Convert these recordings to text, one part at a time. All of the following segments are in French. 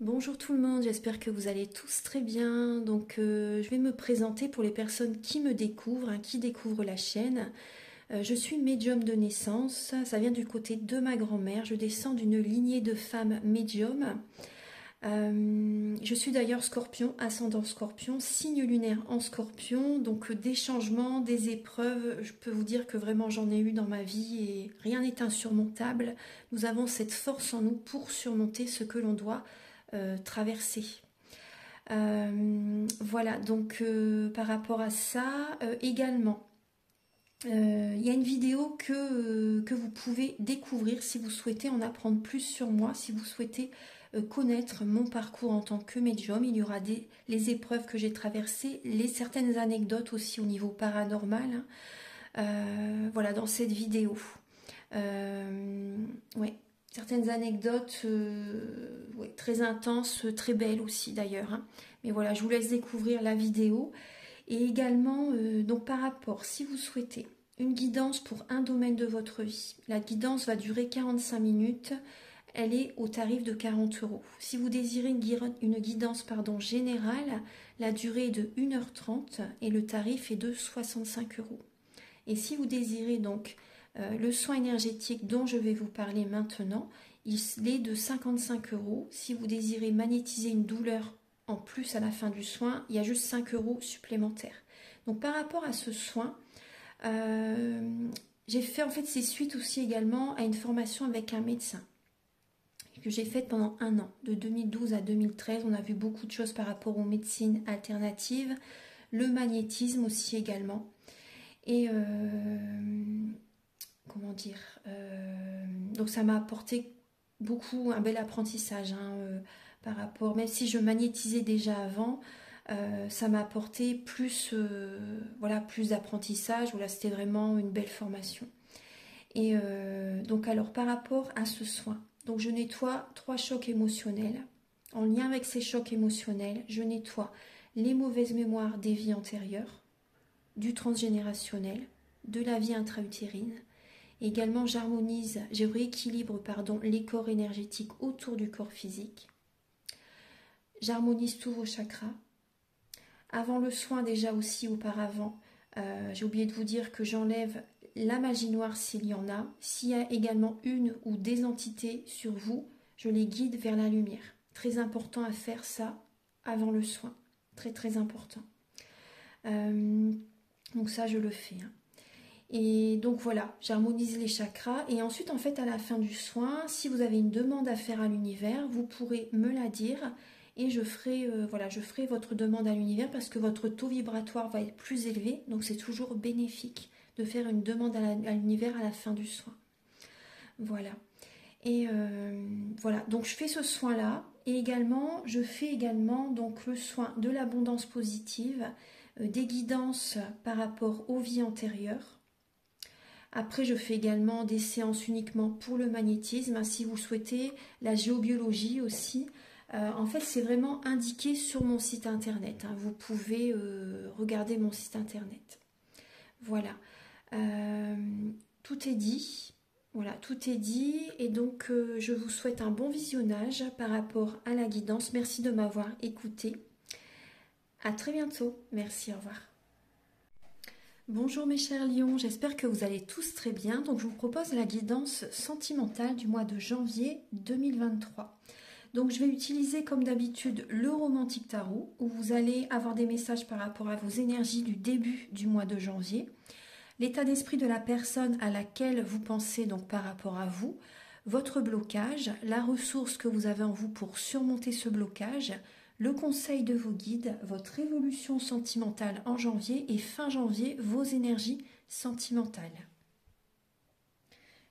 Bonjour tout le monde, j'espère que vous allez tous très bien. Je vais me présenter pour les personnes qui me découvrent, qui découvrent la chaîne. Je suis médium de naissance, ça vient du côté de ma grand-mère. Je descends d'une lignée de femmes médiums. Je suis d'ailleurs scorpion, ascendant scorpion, signe lunaire en scorpion. Donc des changements, des épreuves, je peux vous dire que vraiment j'en ai eu dans ma vie et rien n'est insurmontable. Nous avons cette force en nous pour surmonter ce que l'on doit traverser. Voilà, par rapport à ça, également, il y a une vidéo que vous pouvez découvrir si vous souhaitez en apprendre plus sur moi, si vous souhaitez connaître mon parcours en tant que médium. Il y aura les épreuves que j'ai traversées, certaines anecdotes aussi au niveau paranormal. Voilà, dans cette vidéo. Ouais, certaines anecdotes ouais, très intenses, très belles aussi d'ailleurs. Mais voilà, je vous laisse découvrir la vidéo. Et également, donc par rapport, si vous souhaitez une guidance pour un domaine de votre vie, la guidance va durer 45 minutes. Elle est au tarif de 40 €. Si vous désirez une guidance générale, la durée est de 1h30 et le tarif est de 65 €. Et si vous désirez donc le soin énergétique dont je vais vous parler maintenant, il est de 55 €. Si vous désirez magnétiser une douleur en plus à la fin du soin, il y a juste 5 € supplémentaires. Donc par rapport à ce soin, j'ai fait en fait c'est suite aussi également à une formation avec un médecin que j'ai faite pendant un an, de 2012 à 2013. On a vu beaucoup de choses par rapport aux médecines alternatives, le magnétisme aussi également. Et comment dire, donc ça m'a apporté beaucoup, un bel apprentissage par rapport, même si je magnétisais déjà avant, ça m'a apporté plus, voilà, plus d'apprentissage. Voilà, c'était vraiment une belle formation. Et donc alors par rapport à ce soin, donc je nettoie 3 chocs émotionnels. En lien avec ces chocs émotionnels, je nettoie les mauvaises mémoires des vies antérieures, du transgénérationnel, de la vie intra-utérine. Également, je rééquilibre les corps énergétiques autour du corps physique. J'harmonise tous vos chakras. Avant le soin, déjà aussi auparavant, j'ai oublié de vous dire que j'enlève la magie noire s'il y en a. S'il y a également une ou des entités sur vous, je les guide vers la lumière. Très important à faire ça avant le soin. Très très important. Donc ça, je le fais. Et donc voilà, j'harmonise les chakras. Et ensuite, en fait, à la fin du soin, si vous avez une demande à faire à l'univers, vous pourrez me la dire. Et je ferai votre demande à l'univers parce que votre taux vibratoire va être plus élevé. Donc c'est toujours bénéfique de faire une demande à l'univers à la fin du soin. Voilà. Et voilà, donc je fais ce soin-là. Et également, je fais également donc le soin de l'abondance positive, des guidances par rapport aux vies antérieures. Après, je fais également des séances uniquement pour le magnétisme, si vous souhaitez, la géobiologie aussi. En fait, c'est vraiment indiqué sur mon site internet. Vous pouvez regarder mon site internet. Voilà. Tout est dit. Voilà, tout est dit. Et donc, je vous souhaite un bon visionnage par rapport à la guidance. Merci de m'avoir écouté. À très bientôt. Merci, au revoir. Bonjour mes chers lions, j'espère que vous allez tous très bien. Donc je vous propose la guidance sentimentale du mois de janvier 2023. Donc je vais utiliser comme d'habitude le romantique tarot où vous allez avoir des messages par rapport à vos énergies du début du mois de janvier, l'état d'esprit de la personne à laquelle vous pensez donc par rapport à vous, votre blocage, la ressource que vous avez en vous pour surmonter ce blocage, le conseil de vos guides, votre évolution sentimentale en janvier et fin janvier, vos énergies sentimentales.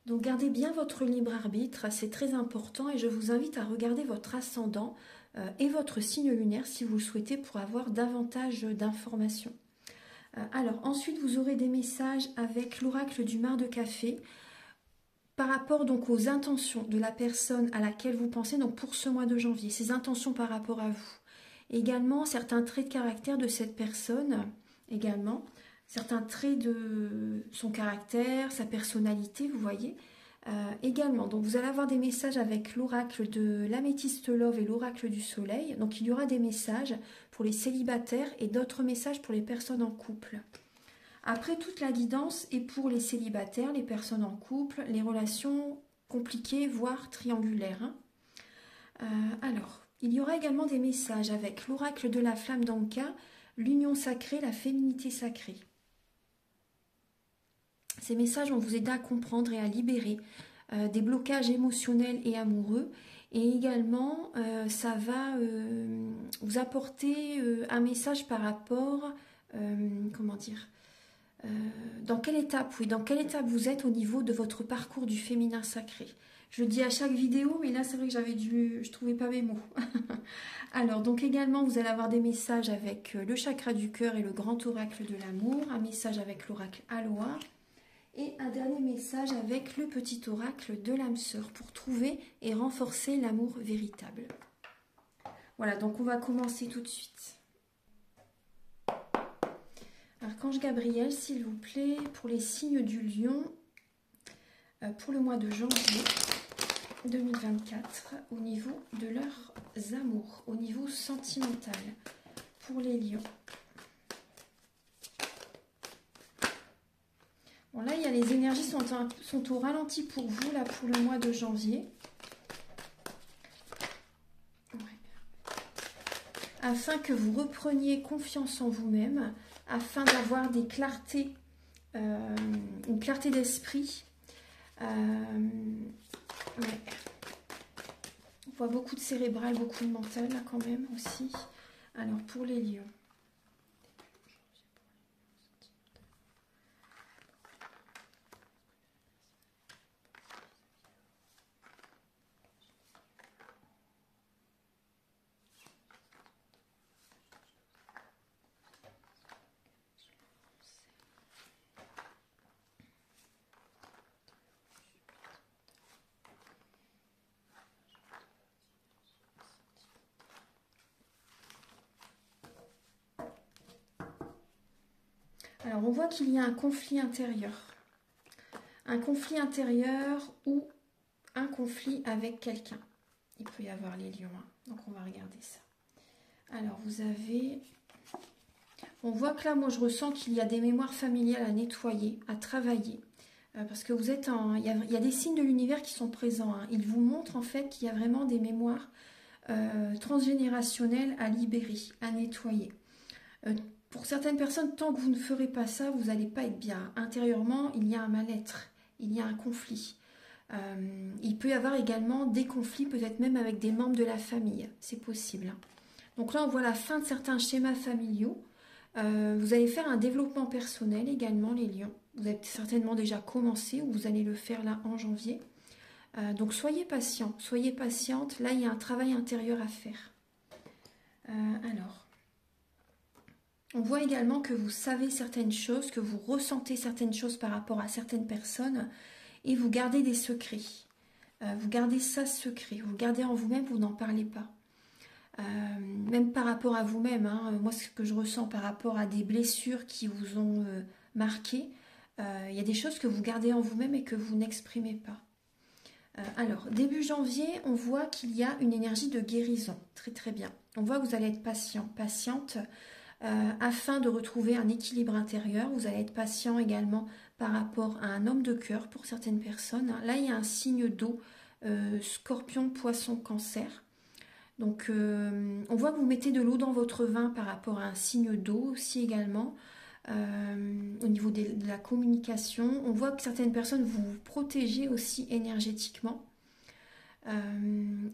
Donc gardez bien votre libre arbitre, c'est très important et je vous invite à regarder votre ascendant et votre signe lunaire si vous le souhaitez pour avoir davantage d'informations. Alors ensuite vous aurez des messages avec l'oracle du mar de café par rapport donc aux intentions de la personne à laquelle vous pensez donc pour ce mois de janvier, ses intentions par rapport à vous. Également certains traits de caractère de cette personne, également certains traits de son caractère, sa personnalité, vous voyez. Également, donc vous allez avoir des messages avec l'oracle de l'améthyste love et l'oracle du soleil. Donc il y aura des messages pour les célibataires et d'autres messages pour les personnes en couple. Après, toute la guidance est pour les célibataires, les personnes en couple, les relations compliquées, voire triangulaires. Alors, il y aura également des messages avec l'oracle de la flamme d'Anka, l'union sacrée, la féminité sacrée. Ces messages vont vous aider à comprendre et à libérer des blocages émotionnels et amoureux. Et également, ça va vous apporter un message par rapport, comment dire, dans quelle étape, oui, dans quelle étape vous êtes au niveau de votre parcours du féminin sacré. Je le dis à chaque vidéo, mais là c'est vrai que je trouvais pas mes mots. Alors, donc également, vous allez avoir des messages avec le chakra du cœur et le grand oracle de l'amour, un message avec l'oracle Aloha, et un dernier message avec le petit oracle de l'âme sœur pour trouver et renforcer l'amour véritable. Voilà, donc on va commencer tout de suite. Archange Gabriel, s'il vous plaît, pour les signes du lion, pour le mois de janvier 2024, au niveau de leurs amours, au niveau sentimental, pour les lions. Bon, là, il y a les énergies sont au ralenti pour vous, là, pour le mois de janvier. Ouais. Afin que vous repreniez confiance en vous-même, afin d'avoir des clartés, une clarté d'esprit. Ouais. On voit beaucoup de cérébral, beaucoup de mental, là, quand même, aussi. Alors, pour les lions. Alors, on voit qu'il y a un conflit intérieur. Un conflit intérieur ou un conflit avec quelqu'un. Il peut y avoir les lions, hein. Donc on va regarder ça. Alors, vous avez... On voit que là, moi, je ressens qu'il y a des mémoires familiales à nettoyer, à travailler. Parce que vous êtes en... Il y a des signes de l'univers qui sont présents, hein. Ils vous montrent, en fait, qu'il y a vraiment des mémoires transgénérationnelles à libérer, à nettoyer. Pour certaines personnes, tant que vous ne ferez pas ça, vous n'allez pas être bien. Intérieurement, il y a un mal-être, il y a un conflit. Il peut y avoir également des conflits, peut-être même avec des membres de la famille. C'est possible. Donc là, on voit la fin de certains schémas familiaux. Vous allez faire un développement personnel également, les lions. Vous avez certainement déjà commencé ou vous allez le faire là en janvier. Donc soyez patient, soyez patiente. Là, il y a un travail intérieur à faire. Alors... On voit également que vous savez certaines choses, que vous ressentez certaines choses par rapport à certaines personnes et vous gardez des secrets. Vous gardez ça secret, vous le gardez en vous-même, vous n'en parlez pas. Même par rapport à vous-même, hein, moi ce que je ressens par rapport à des blessures qui vous ont marqué, il y a des choses que vous gardez en vous-même et que vous n'exprimez pas. Alors, début janvier, on voit qu'il y a une énergie de guérison, très très bien. On voit que vous allez être patient, patiente, afin de retrouver un équilibre intérieur. Vous allez être patient également par rapport à un homme de cœur pour certaines personnes. Là, il y a un signe d'eau, scorpion, poisson, cancer. Donc, on voit que vous mettez de l'eau dans votre vin par rapport à un signe d'eau aussi également. Au niveau de la communication, on voit que certaines personnes vous protégez aussi énergétiquement.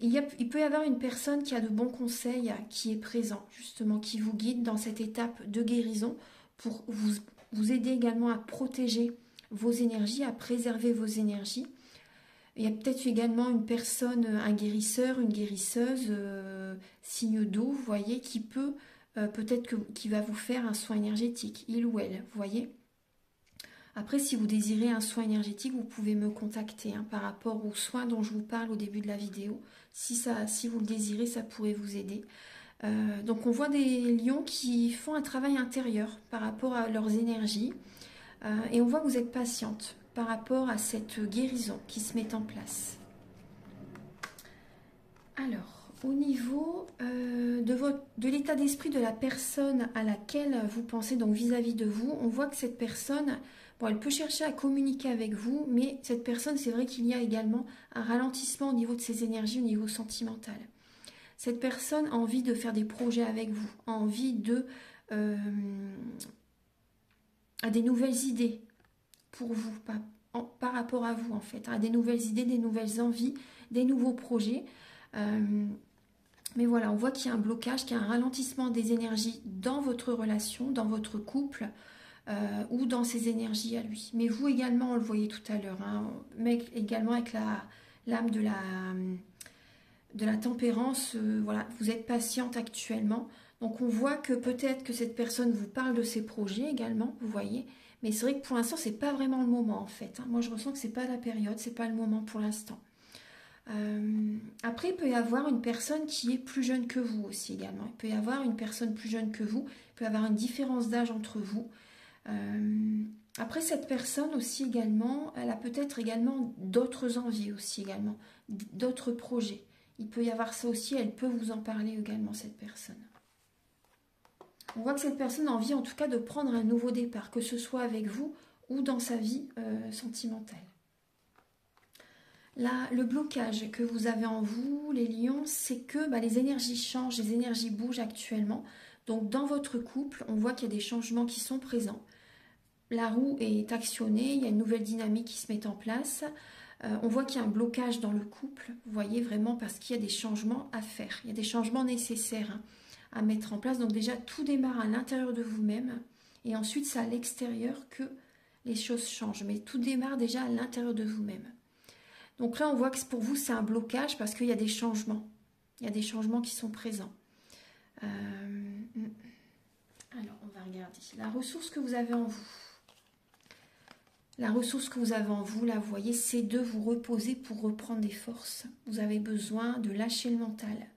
Il peut y avoir une personne qui a de bons conseils, qui est présent, justement, qui vous guide dans cette étape de guérison pour vous aider également à protéger vos énergies, à préserver vos énergies. Il y a peut-être également une personne, un guérisseur, une guérisseuse, signe d'eau, vous voyez, qui peut, qui va vous faire un soin énergétique, il ou elle, vous voyez. Après, si vous désirez un soin énergétique, vous pouvez me contacter hein, par rapport aux soins dont je vous parle au début de la vidéo. Si vous le désirez, ça pourrait vous aider. Donc on voit des lions qui font un travail intérieur par rapport à leurs énergies. Et on voit que vous êtes patiente. par rapport à cette guérison qui se met en place. Alors, au niveau de l'état d'esprit de la personne à laquelle vous pensez, donc vis-à-vis de vous, on voit que cette personne, bon, elle peut chercher à communiquer avec vous, mais cette personne, c'est vrai qu'il y a également un ralentissement au niveau de ses énergies, au niveau sentimental. Cette personne a envie de faire des projets avec vous, a envie a des nouvelles idées pour vous, par rapport à vous en fait, a des nouvelles idées, des nouvelles envies, des nouveaux projets. Mais voilà, on voit qu'il y a un blocage, qu'il y a un ralentissement des énergies dans votre relation, dans votre couple, ou dans ses énergies à lui. Mais vous également, on le voyait tout à l'heure, hein, mais également avec l'âme de la tempérance, voilà, vous êtes patiente actuellement. Donc on voit que peut-être que cette personne vous parle de ses projets également, vous voyez. Mais c'est vrai que pour l'instant, c'est pas vraiment le moment en fait. Hein. Moi, je ressens que c'est pas la période, c'est pas le moment pour l'instant. Après, il peut y avoir une personne qui est plus jeune que vous aussi également. Il peut y avoir une personne plus jeune que vous. Il peut y avoir une différence d'âge entre vous. Après, cette personne aussi également, elle a peut-être également d'autres envies aussi également, d'autres projets. Il peut y avoir ça aussi, elle peut vous en parler également, cette personne. On voit que cette personne a envie en tout cas de prendre un nouveau départ, que ce soit avec vous ou dans sa vie sentimentale. Là, le blocage que vous avez en vous, les lions, c'est que les énergies changent, les énergies bougent actuellement. Donc dans votre couple, on voit qu'il y a des changements qui sont présents. La roue est actionnée, il y a une nouvelle dynamique qui se met en place. On voit qu'il y a un blocage dans le couple, vous voyez, vraiment parce qu'il y a des changements à faire. Il y a des changements nécessaires à mettre en place. Donc déjà, tout démarre à l'intérieur de vous-même. Et ensuite, c'est à l'extérieur que les choses changent. Mais tout démarre déjà à l'intérieur de vous-même. Donc là, on voit que pour vous, c'est un blocage parce qu'il y a des changements. Il y a des changements qui sont présents. Alors, on va regarder. La ressource que vous avez en vous. La ressource que vous avez en vous, là, vous voyez, c'est de vous reposer pour reprendre des forces. Vous avez besoin de lâcher le mental.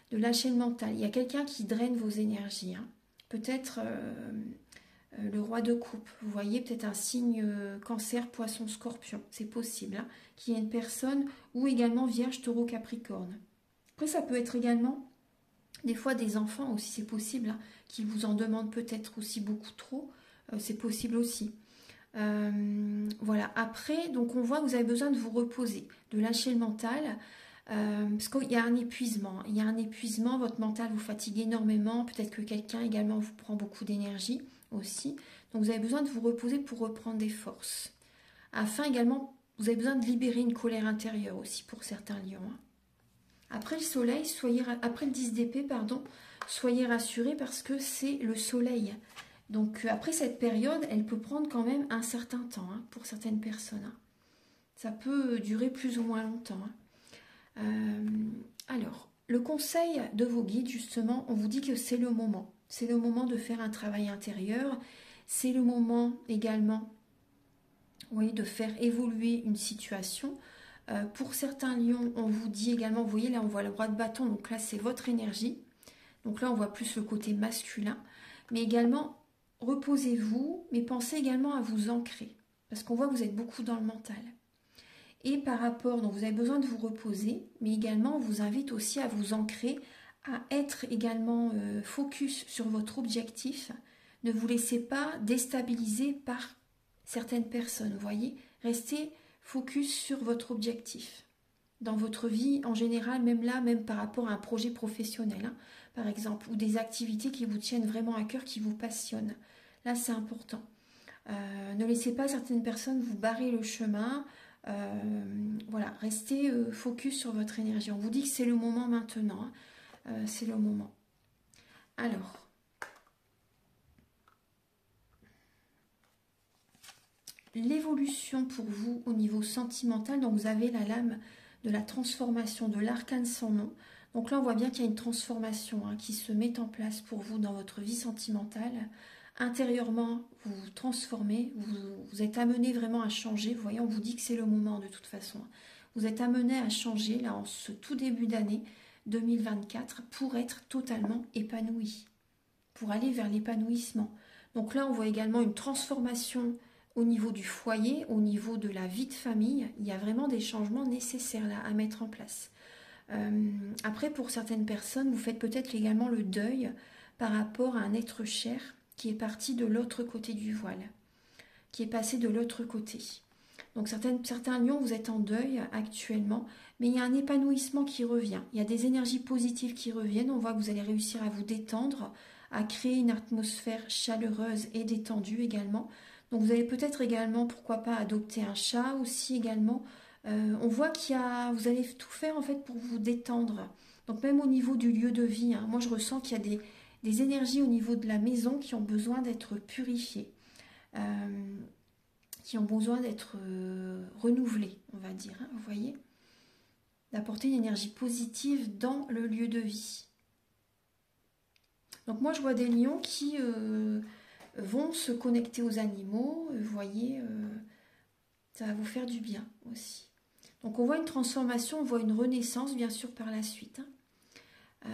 De lâcher le mental. Il y a quelqu'un qui draine vos énergies. Hein. Peut-être le roi de coupe. Vous voyez, peut-être un signe cancer, poisson, scorpion. C'est possible. Hein, qu'il y ait une personne ou également vierge, taureau, capricorne. Après, ça peut être également des fois des enfants aussi, c'est possible. Hein, qui vous en demandent peut-être aussi beaucoup trop. C'est possible aussi. Voilà, après, donc on voit que vous avez besoin de vous reposer, de lâcher le mental, parce qu'il y a un épuisement. Il y a un épuisement, votre mental vous fatigue énormément, peut-être que quelqu'un également vous prend beaucoup d'énergie aussi. Donc vous avez besoin de vous reposer pour reprendre des forces. Afin également, vous avez besoin de libérer une colère intérieure aussi pour certains lions. Hein. Après le soleil, après le 10 d'épée, pardon, soyez rassurés parce que c'est le soleil. Donc après cette période, elle peut prendre quand même un certain temps hein, pour certaines personnes. Hein. Ça peut durer plus ou moins longtemps. Hein. Alors, le conseil de vos guides, justement, on vous dit que c'est le moment. C'est le moment de faire un travail intérieur. C'est le moment également, oui, de faire évoluer une situation. Pour certains lions, on vous dit également, vous voyez là, on voit le roi de bâton, donc là c'est votre énergie. Donc là, on voit plus le côté masculin. Mais également, reposez-vous, mais pensez également à vous ancrer. Parce qu'on voit que vous êtes beaucoup dans le mental. Et par rapport, donc vous avez besoin de vous reposer, mais également on vous invite aussi à vous ancrer, à être également focus sur votre objectif. Ne vous laissez pas déstabiliser par certaines personnes, vous voyez. Restez focus sur votre objectif. Dans votre vie en général, même là, même par rapport à un projet professionnel, hein, par exemple, ou des activités qui vous tiennent vraiment à cœur, qui vous passionnent. Là, c'est important. Ne laissez pas certaines personnes vous barrer le chemin. Voilà, restez focus sur votre énergie. On vous dit que c'est le moment maintenant. Hein. C'est le moment. Alors, l'évolution pour vous au niveau sentimental. Donc, vous avez la lame de la transformation de l'arcane sans nom. Donc là, on voit bien qu'il y a une transformation hein, qui se met en place pour vous dans votre vie sentimentale. Intérieurement, vous vous transformez, vous êtes amené vraiment à changer. Vous voyez, on vous dit que c'est le moment de toute façon. Vous êtes amené à changer là en ce tout début d'année 2024 pour être totalement épanoui, pour aller vers l'épanouissement. Donc là, on voit également une transformation au niveau du foyer, au niveau de la vie de famille, il y a vraiment des changements nécessaires là à mettre en place. Après, pour certaines personnes, vous faites peut-être également le deuil par rapport à un être cher qui est parti de l'autre côté du voile, qui est passé de l'autre côté. Donc certains lions, vous êtes en deuil actuellement, mais il y a un épanouissement qui revient. Il y a des énergies positives qui reviennent. On voit que vous allez réussir à vous détendre, à créer une atmosphère chaleureuse et détendue également. Donc vous allez peut-être également, pourquoi pas, adopter un chat aussi également. On voit vous allez tout faire en fait pour vous détendre. Donc même au niveau du lieu de vie, hein, moi je ressens qu'il y a des énergies au niveau de la maison qui ont besoin d'être purifiées. Qui ont besoin d'être renouvelés, on va dire, hein, vous voyez, d'apporter une énergie positive dans le lieu de vie. Donc moi je vois des lions qui vont se connecter aux animaux, vous voyez, ça va vous faire du bien aussi. Donc on voit une transformation, on voit une renaissance bien sûr par la suite. Hein.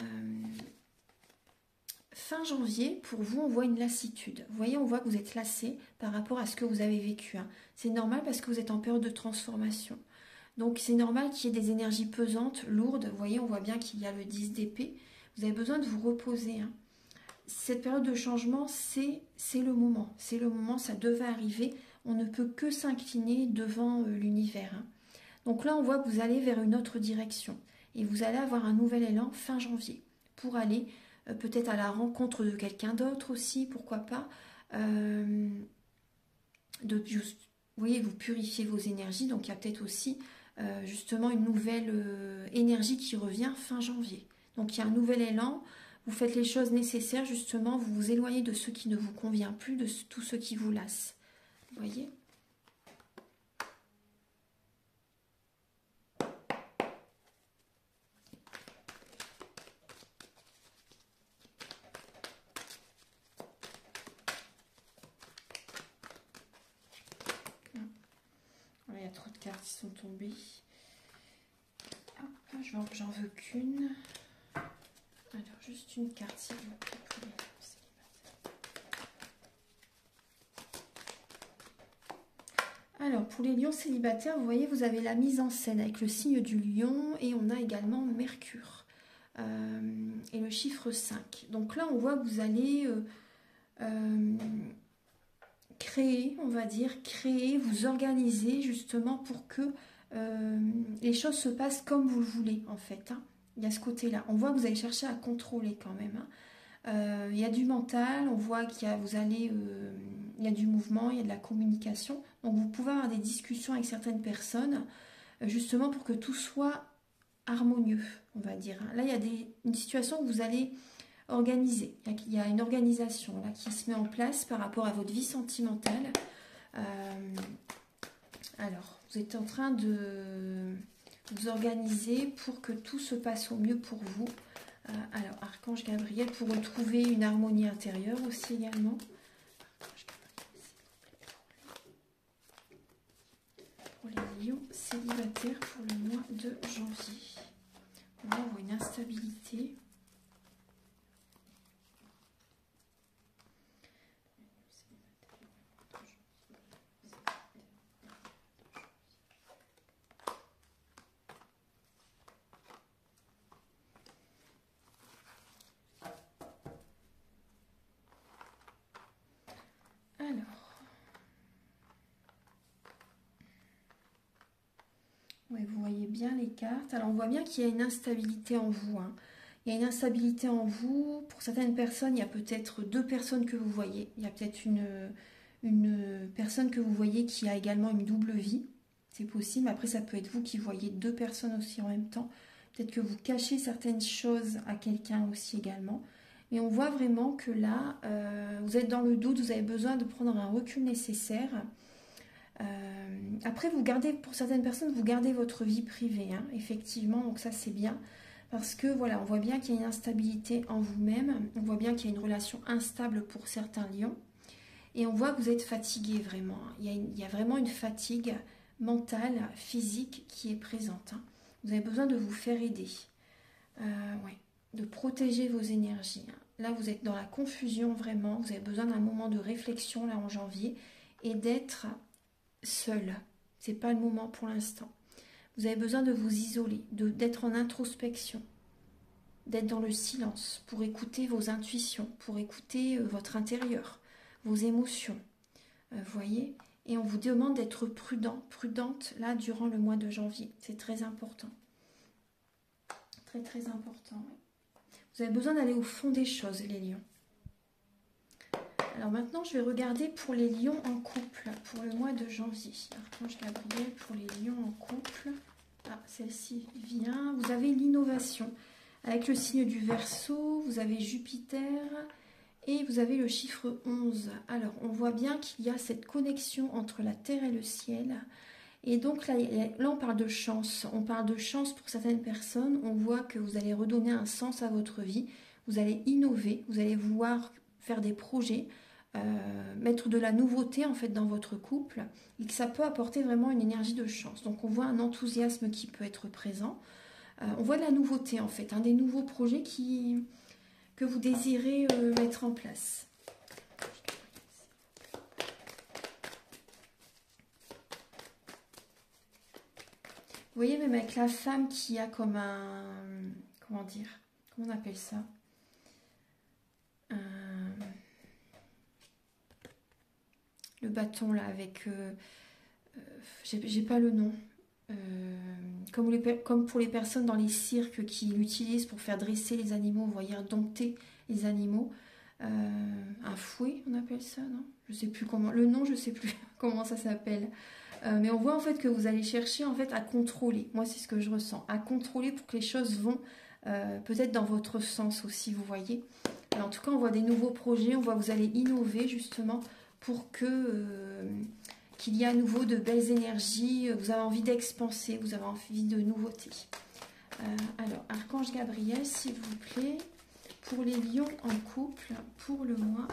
Fin janvier, pour vous, on voit une lassitude. Vous voyez, on voit que vous êtes lassé par rapport à ce que vous avez vécu. Hein. C'est normal parce que vous êtes en période de transformation. Donc c'est normal qu'il y ait des énergies pesantes, lourdes. Vous voyez, on voit bien qu'il y a le 10 d'épée. Vous avez besoin de vous reposer. Hein. Cette période de changement, c'est le moment. C'est le moment, ça devait arriver. On ne peut que s'incliner devant l'univers. Hein. Donc là, on voit que vous allez vers une autre direction. Et vous allez avoir un nouvel élan fin janvier pour aller peut-être à la rencontre de quelqu'un d'autre aussi, pourquoi pas. Oui, vous purifiez vos énergies. Donc il y a peut-être aussi justement une nouvelle énergie qui revient fin janvier. Donc il y a un nouvel élan. Vous faites les choses nécessaires, justement, vous vous éloignez de ce qui ne vous convient plus, de tout ce qui vous lasse. Vous voyez ? Il y a trop de cartes qui sont tombées. Hop, j'en veux qu'une. Alors, juste une carte, s'il vous plaît, pour les célibataires. Alors, pour les lions célibataires, vous voyez, vous avez la mise en scène avec le signe du lion et on a également Mercure et le chiffre 5. Donc là, on voit que vous allez créer, on va dire, vous organiser justement pour que les choses se passent comme vous le voulez, en fait. Hein. Il y a ce côté-là. On voit que vous allez chercher à contrôler quand même. Hein. Il y a du mental, on voit qu'il y a, il y a du mouvement, il y a de la communication. Donc vous pouvez avoir des discussions avec certaines personnes, justement pour que tout soit harmonieux, on va dire. Là, il y a une situation où vous allez organiser. Il y a une organisation là, qui se met en place par rapport à votre vie sentimentale. Alors, vous êtes en train de vous organiser pour que tout se passe au mieux pour vous. Alors, Archange Gabriel, pour retrouver une harmonie intérieure aussi également. Pour les lions célibataires pour le mois de janvier. On va avoir une instabilité. Ouais, vous voyez bien les cartes. Alors on voit bien qu'il y a une instabilité en vous. Hein. Il y a une instabilité en vous. Pour certaines personnes, il y a peut-être deux personnes que vous voyez. Il y a peut-être une personne que vous voyez qui a également une double vie. C'est possible. Après, ça peut être vous qui voyez deux personnes aussi en même temps. Peut-être que vous cachez certaines choses à quelqu'un aussi également. Mais on voit vraiment que là, vous êtes dans le doute. Vous avez besoin de prendre un recul nécessaire. Après, vous gardez, pour certaines personnes, vous gardez votre vie privée, hein, effectivement, donc ça c'est bien, parce que voilà, on voit bien qu'il y a une instabilité en vous-même, on voit bien qu'il y a une relation instable pour certains lions, et on voit que vous êtes fatigué vraiment, il y a vraiment une fatigue mentale, physique qui est présente, hein. Vous avez besoin de vous faire aider, ouais, de protéger vos énergies, hein. Là, vous êtes dans la confusion vraiment, vous avez besoin d'un moment de réflexion là en janvier, et d'être seul. C'est pas le moment pour l'instant. Vous avez besoin de vous isoler, d'être en introspection, d'être dans le silence pour écouter vos intuitions, pour écouter votre intérieur, vos émotions. Voyez? Et on vous demande d'être prudent, prudente là durant le mois de janvier. C'est très important. Très très important. Oui. Vous avez besoin d'aller au fond des choses, les lions. Alors maintenant, je vais regarder pour les lions en couple, pour le mois de janvier. Archange Gabriel, pour les lions en couple. Ah, celle-ci vient. Vous avez l'innovation. Avec le signe du Verseau, vous avez Jupiter et vous avez le chiffre 11. Alors, on voit bien qu'il y a cette connexion entre la terre et le ciel. Et donc là, on parle de chance. On parle de chance pour certaines personnes. On voit que vous allez redonner un sens à votre vie. Vous allez innover. Vous allez vouloir faire des projets. Mettre de la nouveauté en fait dans votre couple et que ça peut apporter vraiment une énergie de chance. Donc on voit un enthousiasme qui peut être présent. On voit de la nouveauté en fait, des nouveaux projets que vous désirez mettre en place. Vous voyez même avec la femme qui a comme un... Comment dire? Comment on appelle ça? Le bâton là avec... j'ai pas le nom. Comme pour les personnes dans les cirques qui l'utilisent pour faire dresser les animaux, vous voyez, dompter les animaux. Un fouet, on appelle ça, non? Je sais plus comment, le nom, je sais plus comment ça s'appelle. Mais on voit en fait que vous allez chercher en fait à contrôler. Moi, c'est ce que je ressens, à contrôler pour que les choses vont peut-être dans votre sens aussi, vous voyez. Alors, en tout cas, on voit des nouveaux projets, on voit que vous allez innover justement pour que qu'il y ait à nouveau de belles énergies, vous avez envie d'expanser, vous avez envie de nouveautés. Alors, Archange Gabriel, s'il vous plaît, pour les lions en couple, pour le mois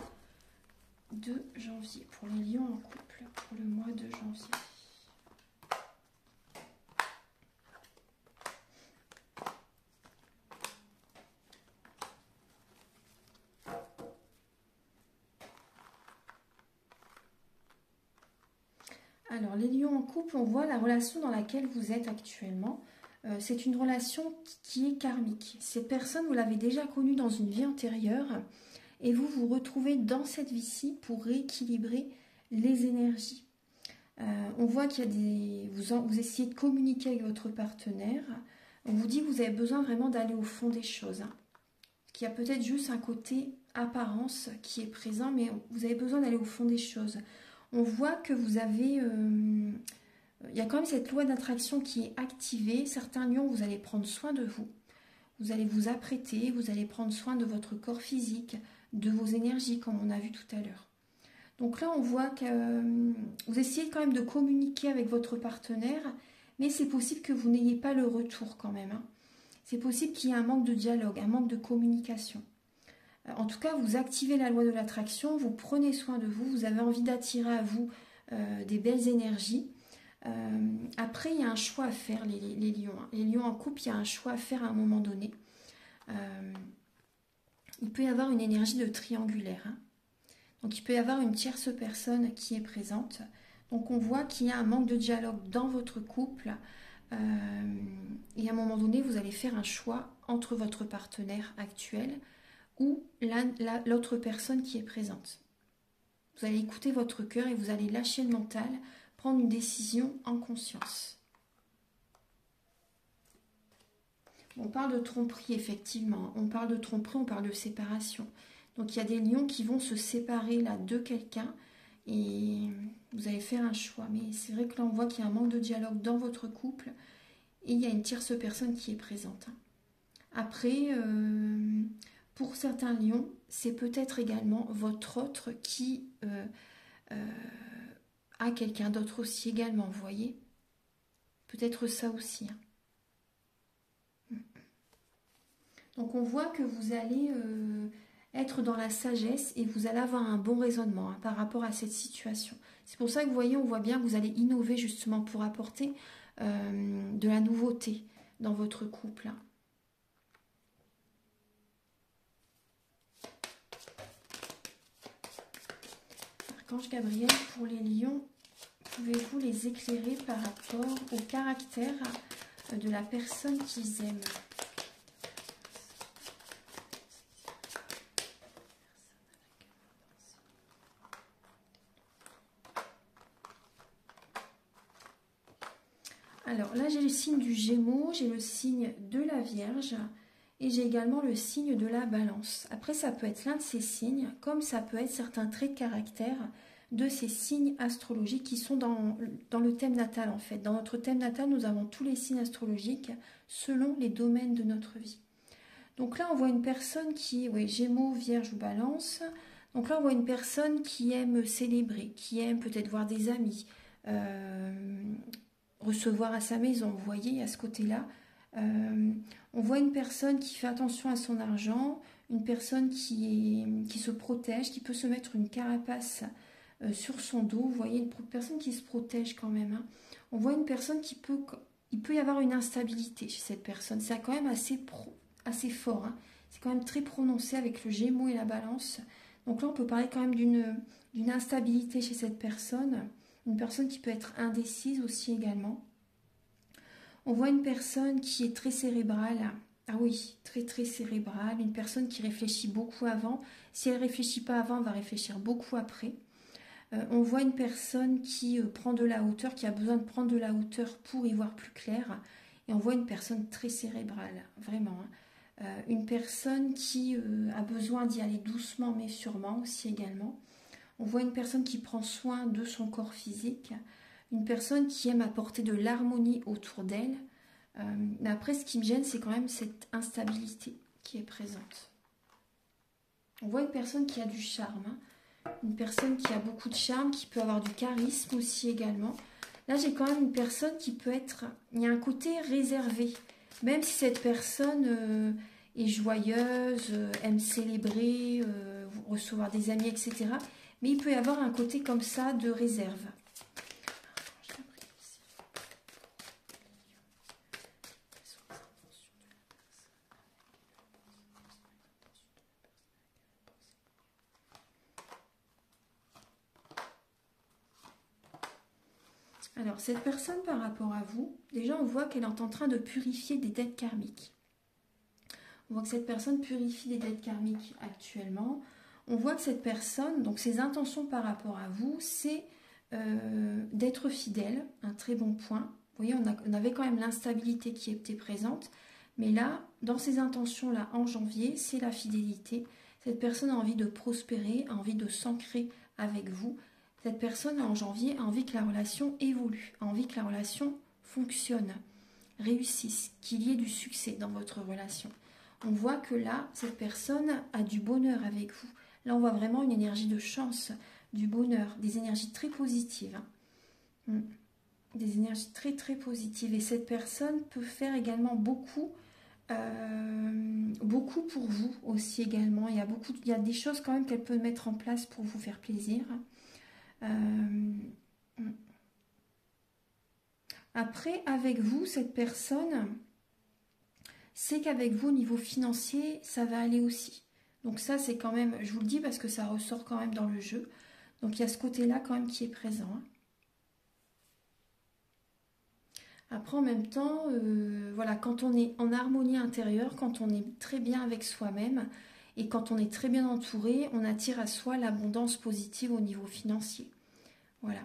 de janvier. Pour les lions en couple, pour le mois de janvier. Alors, les lions en couple, on voit la relation dans laquelle vous êtes actuellement. C'est une relation qui est karmique. Cette personne, vous l'avez déjà connue dans une vie antérieure et vous vous retrouvez dans cette vie-ci pour rééquilibrer les énergies. On voit qu'il y a des... Vous essayez de communiquer avec votre partenaire. On vous dit que vous avez besoin vraiment d'aller au fond des choses. Qu'il y a peut-être juste un côté apparence qui est présent, mais vous avez besoin d'aller au fond des choses. On voit que vous avez... il y a quand même cette loi d'attraction qui est activée. Certains lions, vous allez prendre soin de vous. Vous allez vous apprêter, vous allez prendre soin de votre corps physique, de vos énergies, comme on a vu tout à l'heure. Donc là, on voit que vous essayez quand même de communiquer avec votre partenaire, mais c'est possible que vous n'ayez pas le retour quand même. C'est possible qu'il y ait un manque de dialogue, un manque de communication. En tout cas, vous activez la loi de l'attraction, vous prenez soin de vous, vous avez envie d'attirer à vous des belles énergies. Après, il y a un choix à faire, les lions. Les lions en couple, il y a un choix à faire à un moment donné. Il peut y avoir une énergie de triangulaire. Donc, il peut y avoir une tierce personne qui est présente. Donc, on voit qu'il y a un manque de dialogue dans votre couple. Et à un moment donné, vous allez faire un choix entre votre partenaire actuel ou l'autre personne qui est présente. Vous allez écouter votre cœur et vous allez lâcher le mental, prendre une décision en conscience. On parle de tromperie, effectivement. On parle de tromperie, on parle de séparation. Donc il y a des lions qui vont se séparer là de quelqu'un et vous allez faire un choix. Mais c'est vrai que là on voit qu'il y a un manque de dialogue dans votre couple et il y a une tierce personne qui est présente. Après, pour certains lions, c'est peut-être également votre autre qui a quelqu'un d'autre aussi également, vous voyez. Peut-être ça aussi. Donc on voit que vous allez être dans la sagesse et vous allez avoir un bon raisonnement par rapport à cette situation. C'est pour ça que vous voyez, on voit bien que vous allez innover justement pour apporter de la nouveauté dans votre couple. Archange Gabriel, pour les lions, pouvez-vous les éclairer par rapport au caractère de la personne qu'ils aiment? Alors là, j'ai le signe du Gémeaux, j'ai le signe de la Vierge et j'ai également le signe de la Balance. Après, ça peut être l'un de ces signes, comme ça peut être certains traits de caractère de ces signes astrologiques qui sont dans le thème natal en fait. Dans notre thème natal, nous avons tous les signes astrologiques selon les domaines de notre vie. Donc là, on voit une personne qui, oui, Gémeaux, Vierge ou Balance. Donc là, on voit une personne qui aime célébrer, qui aime peut-être voir des amis, recevoir à sa maison, vous voyez, à ce côté-là. On voit une personne qui fait attention à son argent, une personne qui se protège, qui peut se mettre une carapace sur son dos, vous voyez, une personne qui se protège quand même. Hein. On voit une personne il peut y avoir une instabilité chez cette personne, c'est quand même assez fort, hein. C'est quand même très prononcé avec le Gémeaux et la Balance. Donc là, on peut parler quand même d'une instabilité chez cette personne. Une personne qui peut être indécise aussi également. On voit une personne qui est très cérébrale. Ah oui, très très cérébrale. Une personne qui réfléchit beaucoup avant. Si elle ne réfléchit pas avant, elle va réfléchir beaucoup après. On voit une personne qui prend de la hauteur, qui a besoin de prendre de la hauteur pour y voir plus clair. Et on voit une personne très cérébrale, vraiment. Hein. Une personne qui a besoin d'y aller doucement mais sûrement aussi également. On voit une personne qui prend soin de son corps physique, une personne qui aime apporter de l'harmonie autour d'elle. Mais après, ce qui me gêne, c'est quand même cette instabilité qui est présente. On voit une personne qui a du charme, hein. Une personne qui a beaucoup de charme, qui peut avoir du charisme aussi également. Là, j'ai quand même une personne qui peut être... Il y a un côté réservé. Même si cette personne est joyeuse, aime célébrer, recevoir des amis, etc., mais il peut y avoir un côté comme ça de réserve. Alors, cette personne par rapport à vous, déjà on voit qu'elle est en train de purifier des dettes karmiques. On voit que cette personne purifie des dettes karmiques actuellement. On voit que cette personne, donc ses intentions par rapport à vous, c'est d'être fidèle, un très bon point. Vous voyez, on avait quand même l'instabilité qui était présente. Mais là, dans ses intentions-là, en janvier, c'est la fidélité. Cette personne a envie de prospérer, a envie de s'ancrer avec vous. Cette personne, en janvier, a envie que la relation évolue, a envie que la relation fonctionne, réussisse, qu'il y ait du succès dans votre relation. On voit que là, cette personne a du bonheur avec vous. Là, on voit vraiment une énergie de chance, du bonheur, des énergies très positives. Hein. Des énergies très très positives. Et cette personne peut faire également beaucoup pour vous aussi également. Il y a des choses quand même qu'elle peut mettre en place pour vous faire plaisir. Après, avec vous, cette personne, c'est qu'avec vous, au niveau financier, ça va aller aussi. Donc ça, c'est quand même, je vous le dis parce que ça ressort quand même dans le jeu. Donc il y a ce côté-là quand même qui est présent. Hein. Après, en même temps, voilà, quand on est en harmonie intérieure, quand on est très bien avec soi-même et quand on est très bien entouré, on attire à soi l'abondance positive au niveau financier. Voilà.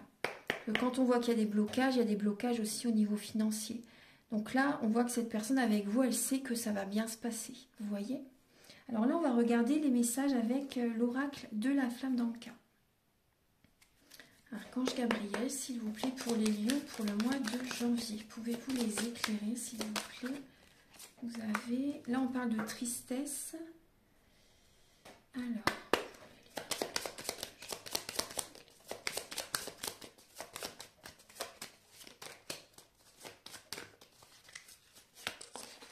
Quand on voit qu'il y a des blocages, il y a des blocages aussi au niveau financier. Donc là, on voit que cette personne avec vous, elle sait que ça va bien se passer. Vous voyez? Alors là, on va regarder les messages avec l'oracle de la flamme dans le cas. Archange Gabriel, s'il vous plaît, pour les lions, pour le mois de janvier. Pouvez-vous les éclairer, s'il vous plaît? Vous avez... Là, on parle de tristesse. Alors...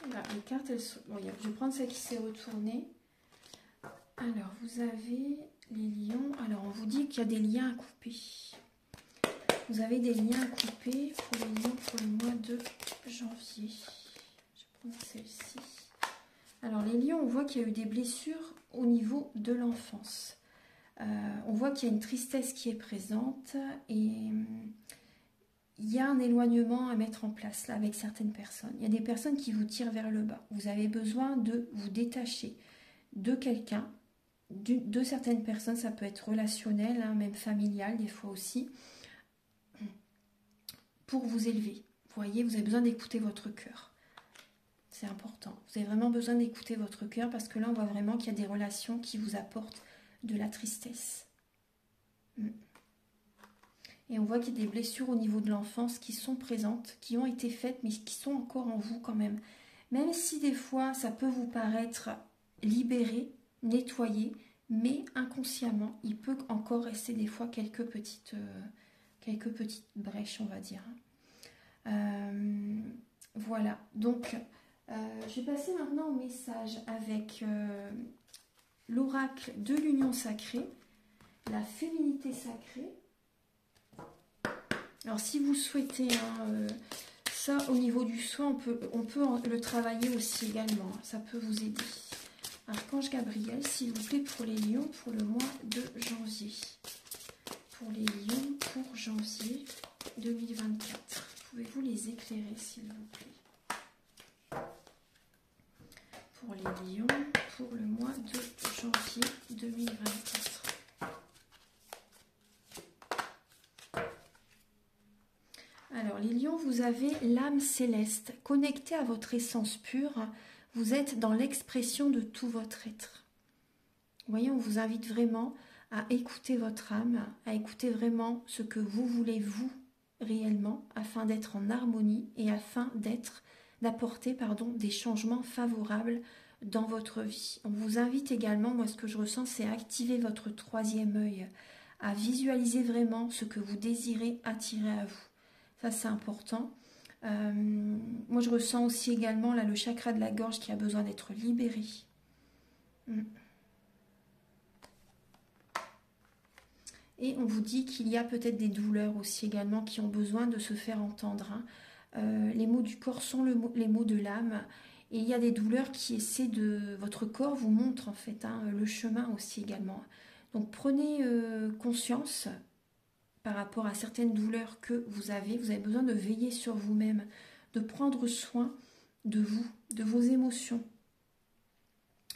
Voilà, les cartes, elles sont... Bon, je vais prendre celle qui s'est retournée. Alors, vous avez les lions. Alors, on vous dit qu'il y a des liens à couper. Vous avez des liens à couper pour les lions pour le mois de janvier. Je vais prendre celle-ci. Alors, les lions, on voit qu'il y a eu des blessures au niveau de l'enfance. On voit qu'il y a une tristesse qui est présente et il y a un éloignement à mettre en place là avec certaines personnes. Il y a des personnes qui vous tirent vers le bas. Vous avez besoin de vous détacher de quelqu'un, de certaines personnes. Ça peut être relationnel, hein, même familial des fois aussi, pour vous élever. Vous voyez, vous avez besoin d'écouter votre cœur. C'est important. Vous avez vraiment besoin d'écouter votre cœur parce que là, on voit vraiment qu'il y a des relations qui vous apportent de la tristesse. Et on voit qu'il y a des blessures au niveau de l'enfance qui sont présentes, qui ont été faites, mais qui sont encore en vous quand même. Même si des fois, ça peut vous paraître libéré, nettoyé, mais inconsciemment, il peut encore rester des fois quelques petites brèches, on va dire. Voilà, donc je vais passer maintenant au message avec l'oracle de l'union sacrée, la féminité sacrée. Alors si vous souhaitez, hein, ça au niveau du soin, on peut le travailler aussi également, ça peut vous aider. Archange Gabriel, s'il vous plaît, pour les lions, pour le mois de janvier. Pour les lions, pour janvier 2024. Pouvez-vous les éclairer, s'il vous plaît? Pour les lions, pour le mois de janvier 2024. Alors, les lions, vous avez l'âme céleste, connectée à votre essence pure. Vous êtes dans l'expression de tout votre être. Vous voyez, on vous invite vraiment à écouter votre âme, à écouter vraiment ce que vous voulez, vous, réellement, afin d'être en harmonie et afin d'apporter des changements favorables dans votre vie. On vous invite également, moi ce que je ressens, c'est à activer votre troisième œil, à visualiser vraiment ce que vous désirez attirer à vous. Ça, c'est important. Moi, je ressens aussi également là, le chakra de la gorge qui a besoin d'être libéré. Et on vous dit qu'il y a peut-être des douleurs aussi également qui ont besoin de se faire entendre. Les mots du corps sont les mots de l'âme. Et il y a des douleurs qui essaient de... Votre corps vous montre en fait le chemin aussi également. Donc prenez conscience par rapport à certaines douleurs que vous avez. Vous avez besoin de veiller sur vous-même, de prendre soin de vous, de vos émotions,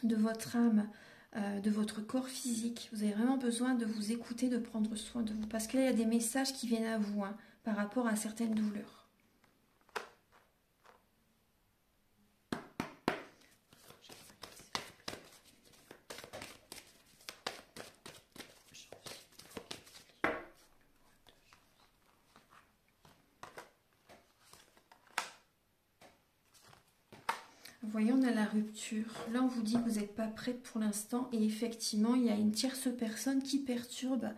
de votre âme, de votre corps physique. Vous avez vraiment besoin de vous écouter, de prendre soin de vous. Parce que là, il y a des messages qui viennent à vous par rapport à certaines douleurs. Vous voyez, on a la rupture. Là, on vous dit que vous n'êtes pas prête pour l'instant. Et effectivement, il y a une tierce personne qui perturbe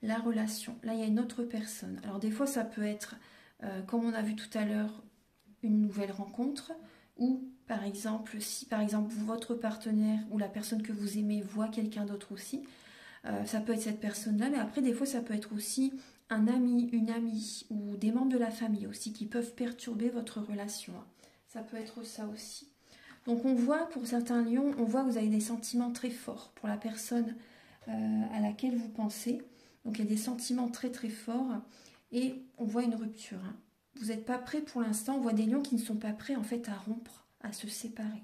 la relation. Là, il y a une autre personne. Alors, des fois, ça peut être, comme on a vu tout à l'heure, une nouvelle rencontre. Ou, par exemple, si par exemple, votre partenaire ou la personne que vous aimez voit quelqu'un d'autre aussi, ça peut être cette personne-là. Mais après, des fois, ça peut être aussi un ami, une amie ou des membres de la famille aussi qui peuvent perturber votre relation. Ça peut être ça aussi. Donc on voit pour certains lions, on voit que vous avez des sentiments très forts pour la personne à laquelle vous pensez. Donc il y a des sentiments très très forts et on voit une rupture. Vous n'êtes pas prêt pour l'instant. On voit des lions qui ne sont pas prêts en fait à rompre, à se séparer.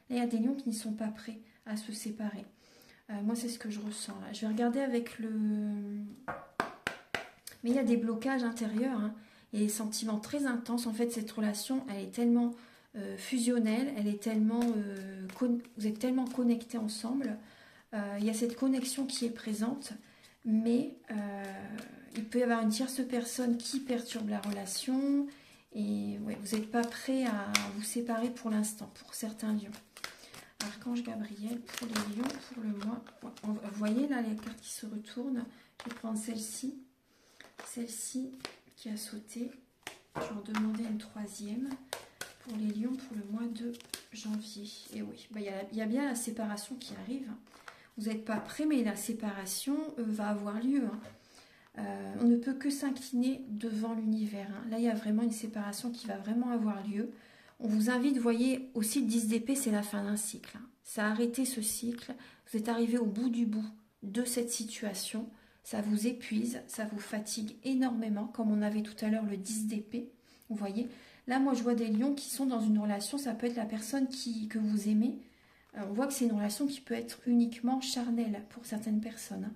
Là il y a des lions qui ne sont pas prêts à se séparer. Moi c'est ce que je ressens là. Je vais regarder avec le... Mais il y a des blocages intérieurs. Il y a des sentiments très intenses. En fait cette relation elle est tellement... fusionnelle, elle est tellement, vous êtes tellement connectés ensemble, il y a cette connexion qui est présente, mais il peut y avoir une tierce personne qui perturbe la relation, et ouais, vous n'êtes pas prêt à vous séparer pour l'instant, pour certains lions. Archange Gabriel, pour les lions, pour le mois, vous voyez là les cartes qui se retournent, je vais prendre celle-ci qui a sauté, je vais en demander une troisième. Pour les lions, pour le mois de janvier. Et oui, il y a bien la séparation qui arrive. Vous n'êtes pas prêts, mais la séparation va avoir lieu. On ne peut que s'incliner devant l'univers. Là, il y a vraiment une séparation qui va vraiment avoir lieu. On vous invite, vous voyez, aussi le 10 d'épée, c'est la fin d'un cycle. Ça a arrêté ce cycle. Vous êtes arrivé au bout du bout de cette situation. Ça vous épuise, ça vous fatigue énormément, comme on avait tout à l'heure le 10 d'épée. Vous voyez, là moi je vois des lions qui sont dans une relation, ça peut être la personne que vous aimez. On voit que c'est une relation qui peut être uniquement charnelle pour certaines personnes.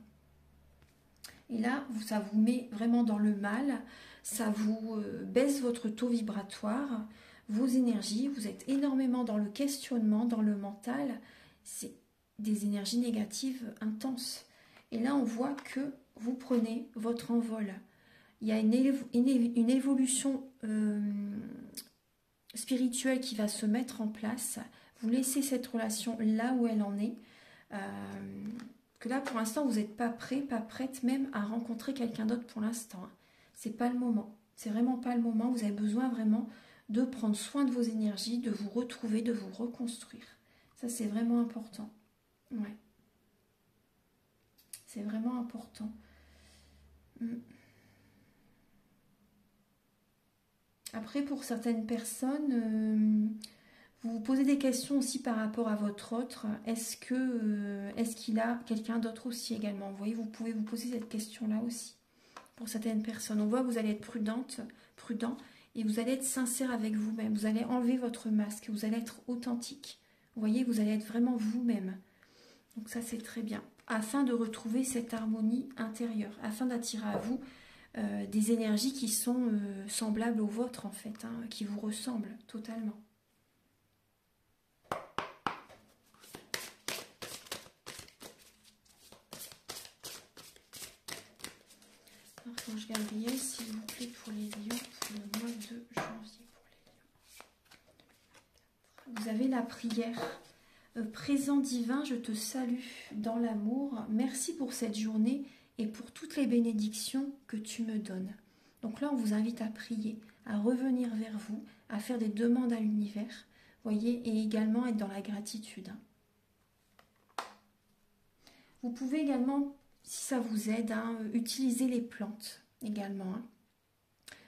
Et là, ça vous met vraiment dans le mal, ça vous baisse votre taux vibratoire, vos énergies, vous êtes énormément dans le questionnement, dans le mental, c'est des énergies négatives intenses. Et là, on voit que vous prenez votre envol. Il y a une évolution spirituelle qui va se mettre en place. Vous laissez cette relation là où elle en est. Que là, pour l'instant, vous n'êtes pas prêt, pas prête même à rencontrer quelqu'un d'autre pour l'instant. C'est pas le moment. C'est vraiment pas le moment. Vous avez besoin vraiment de prendre soin de vos énergies, de vous retrouver, de vous reconstruire. Ça, c'est vraiment important. Ouais. C'est vraiment important. Après, pour certaines personnes, vous vous posez des questions aussi par rapport à votre autre. Est-ce qu'il a quelqu'un d'autre aussi également? Vous voyez, vous pouvez vous poser cette question-là aussi. Pour certaines personnes, on voit que vous allez être prudent, et vous allez être sincère avec vous-même. Vous allez enlever votre masque, vous allez être authentique. Vous voyez, vous allez être vraiment vous-même. Donc ça, c'est très bien. Afin de retrouver cette harmonie intérieure, afin d'attirer à vous des énergies qui sont semblables aux vôtres, en fait, hein, qui vous ressemblent totalement. Archange Gabriel, s'il vous plaît, pour les lions, pour le mois de janvier. Vous avez la prière. Présent divin, je te salue dans l'amour. Merci pour cette journée et pour toutes les bénédictions que tu me donnes. Donc là, on vous invite à prier, à revenir vers vous, à faire des demandes à l'univers, voyez, et également être dans la gratitude. Vous pouvez également, si ça vous aide, utiliser les plantes également.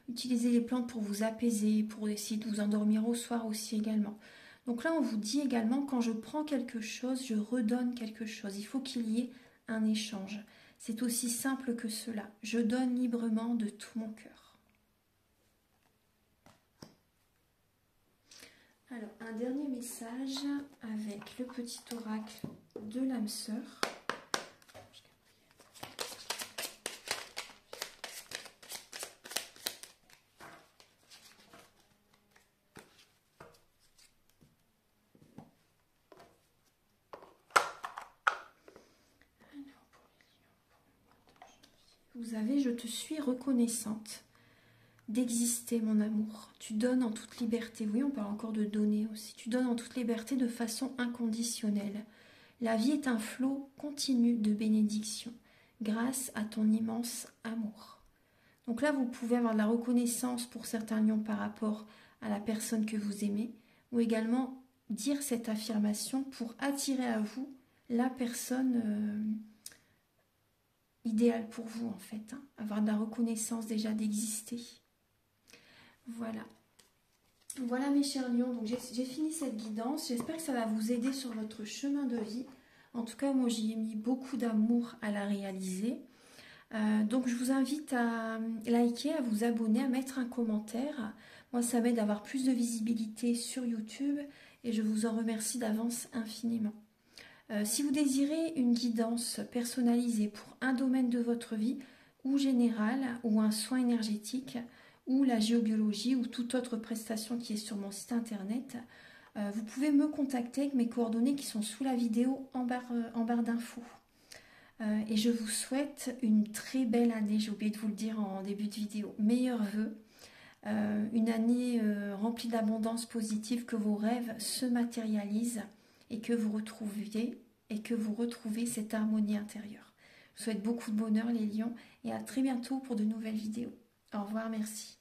Utilisez les plantes pour vous apaiser, pour essayer de vous endormir au soir aussi également. Donc là, on vous dit également, quand je prends quelque chose, je redonne quelque chose. Il faut qu'il y ait un échange. C'est aussi simple que cela. Je donne librement de tout mon cœur. Alors, un dernier message avec le petit oracle de l'âme sœur. Vous avez, je te suis reconnaissante d'exister, mon amour. Tu donnes en toute liberté. Oui, on parle encore de donner aussi. Tu donnes en toute liberté de façon inconditionnelle. La vie est un flot continu de bénédictions grâce à ton immense amour. Donc là, vous pouvez avoir de la reconnaissance pour certains lions par rapport à la personne que vous aimez, ou également dire cette affirmation pour attirer à vous la personne idéal pour vous, en fait, hein. Avoir de la reconnaissance déjà d'exister. Voilà. Voilà mes chers lions, donc j'ai fini cette guidance. J'espère que ça va vous aider sur votre chemin de vie. En tout cas, moi j'y ai mis beaucoup d'amour à la réaliser. Donc je vous invite à liker, à vous abonner, à mettre un commentaire. Moi ça m'aide à avoir plus de visibilité sur YouTube et je vous en remercie d'avance infiniment. Si vous désirez une guidance personnalisée pour un domaine de votre vie, ou général, ou un soin énergétique, ou la géobiologie, ou toute autre prestation qui est sur mon site internet, vous pouvez me contacter avec mes coordonnées qui sont sous la vidéo en barre d'infos. Et je vous souhaite une très belle année, j'ai oublié de vous le dire en début de vidéo. Meilleurs vœux, une année remplie d'abondance positive, que vos rêves se matérialisent et que vous retrouvez cette harmonie intérieure. Je vous souhaite beaucoup de bonheur les lions et à très bientôt pour de nouvelles vidéos. Au revoir, merci.